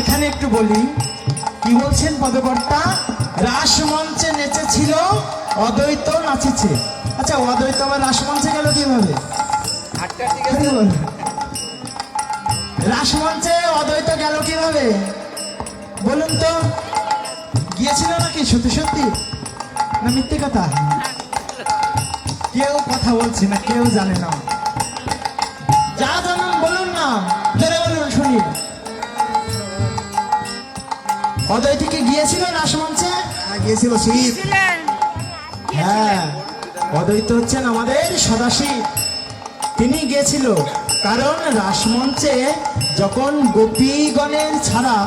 এখানে একটু বলি, কি বলছেন পদকর্তা? রাসমঞ্চে নেচেছিল, অদ্বৈত নাচিছে। আচ্ছা, অদ্বৈত আবার রাসমঞ্চে গেল কিভাবে? রাসমঞ্চে অদ্বৈত গেল কিভাবে বলুন তো? গিয়েছিল নাকি সত্যি সত্যি, না মিথ্যে কথা? কেউ কথা বলছে না, কেউ জানে না। যা জানেন বলুন না, জোরে বলুন শুনি। অদ্বৈত কি গিয়েছিল রাসমঞ্চে? গিয়েছিল শিব। হ্যাঁ, অদ্বৈত হচ্ছেন আমাদের সদাশিব, তিনি গিয়েছিল। কারণ রাসমঞ্চে যখন গোপীগণের ছাড়া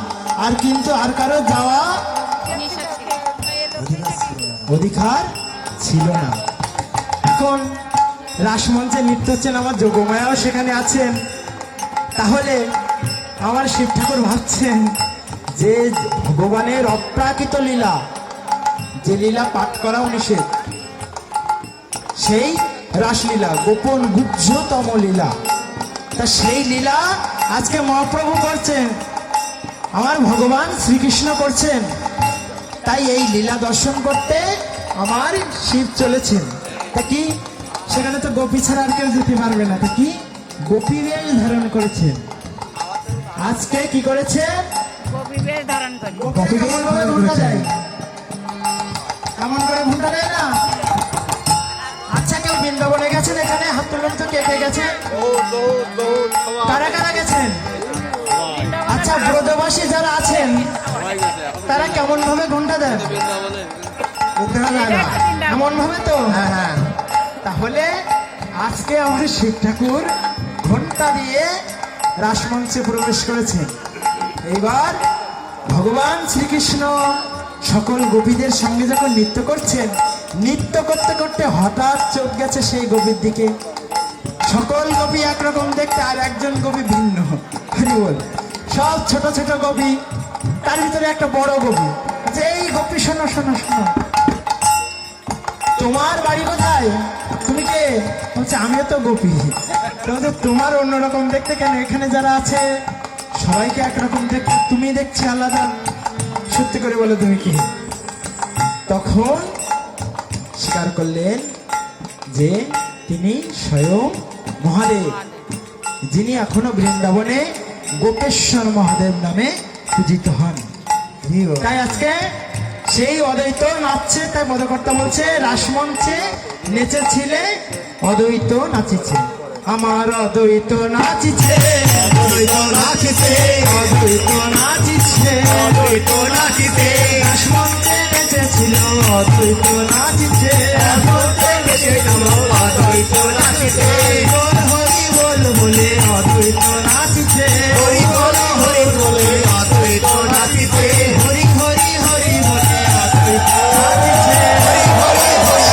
আর কিন্তু আর কারো যাওয়া অধিকার ছিল না। এখন রাসমঞ্চে নৃত্য হচ্ছেন আমার যোগমায়াও সেখানে আছেন। তাহলে আমার শিব ঠাকুর ভাবছেন যে ভগবানের অপ্রাকৃত লীলা, যে লীলা পাঠ করাও নিষেধ, সেই রাসলীলা, গোপন গুহ্যতম লীলা, তা সেই লীলা আজকে মহাপ্রভু করছেন, আমার ভগবান শ্রীকৃষ্ণ করছেন। তাই এই লীলা দর্শন করতে আমার শিব চলেছেন। তা কি সেখানে তো গোপী ছাড়া আর কেউ যেতে পারবে না। তা কি গোপী বেশ ধারণ করেছেন, আজকে কি করেছে? গোপী বেশ ধারণ করে। গোপী কেমন ভাবে ঘুমটা দেয়? কেমন করে ঘুমটা দেয় না? আচ্ছা, কেউ বৃন্দাবনে গেছেন? এখানে হাত তুলুন তো, কে কে গেছে? কারা কারা গেছেন? আচ্ছা, ব্রজবাসী যারা আছেন তারা কেমন ভাবে ঘন্টা দেন? এমন ভাবে তো? হ্যাঁ হ্যাঁ। তাহলে আজকে আমার শিব ঠাকুর ঘন্টা দিয়ে রাসমঞ্চে প্রবেশ করেছেন। এইবার ভগবান শ্রীকৃষ্ণ সকল গোপীদের সঙ্গে যখন নৃত্য করছেন, নৃত্য করতে করতে হঠাৎ চোখ গেছে সেই গোপীর দিকে। সকল গোপী একরকম দেখতে, আর একজন গোপী ভিন্ন। বল, সব ছোট ছোট গোপী, তার ভিতরে একটা বড় গোপী। যে এই গোপী, শোনো শোনো শোনো, তোমার বাড়ি কোথায়? তুমি কে? বলছে আমিও তো গোপী। তোমার অন্যরকম দেখতে কেন? এখানে যারা আছে সবাইকে একরকম দেখতে, তুমি দেখছি আলাদা। সত্যি করে বলো তুমি কি? তখন স্বীকার করলেন যে তিনি স্বয়ং মহাদেব, যিনি এখনো বৃন্দাবনে গোপেশ্বর মহাদেব নামে পূজিত হন। তাই আজকে সেই অদ্বৈত নাচছে। তাই পদকর্তা বলছে রাসমঞ্চে নেচেছিলে, অদ্বৈত নাচিছে। আমার অদ্বৈত নাচিছে, অদ্বৈত নাচিছে, অদ্বৈত নাচিছে, অদ্বৈত নাচিছে। রাসমঞ্চে নেচেছিল, অদ্বৈত নাচিছে, অদ্বৈত নাচিছে। হরি বল বলে অদ্বৈত নাচিছে, হরি বল হরি বলে অদ্বৈত নাচিছে, হরি হরি হরি বলে অদ্বৈত নাচিছে, হরি হরি হরি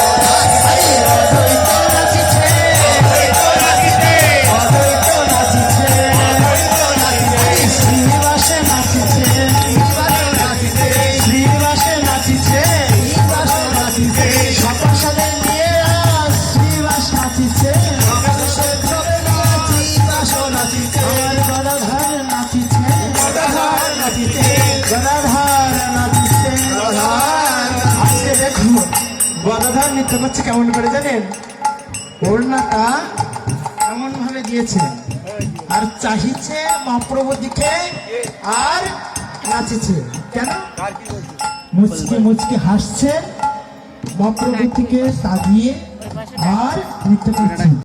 অদ্বৈত নাচিছে, অদ্বৈত নাচিছে, অদ্বৈত নাচিছে, অদ্বৈত নাচিছে। শ্রীনিবাসে নাচিছে, শ্রীনিবাসে নাচিছে, শ্রীনিবাসে নাচিছে, শ্রীনিবাসে নাচিছে। সপাসাদে নিয়ে শ্রীনিবাস নাচিছে, গদাধর নৃত্য করছে কেমন করে জানেন? ওড়নাটা এমন ভাবে দিয়েছেন আর চাহিছে মহাপ্রভুর দিকে আর নাচেছে। কেন? মুচকে মুচকে হাসছে, মহাপ্রভুর দিকে তাকিয়ে আর নৃত্য করছে।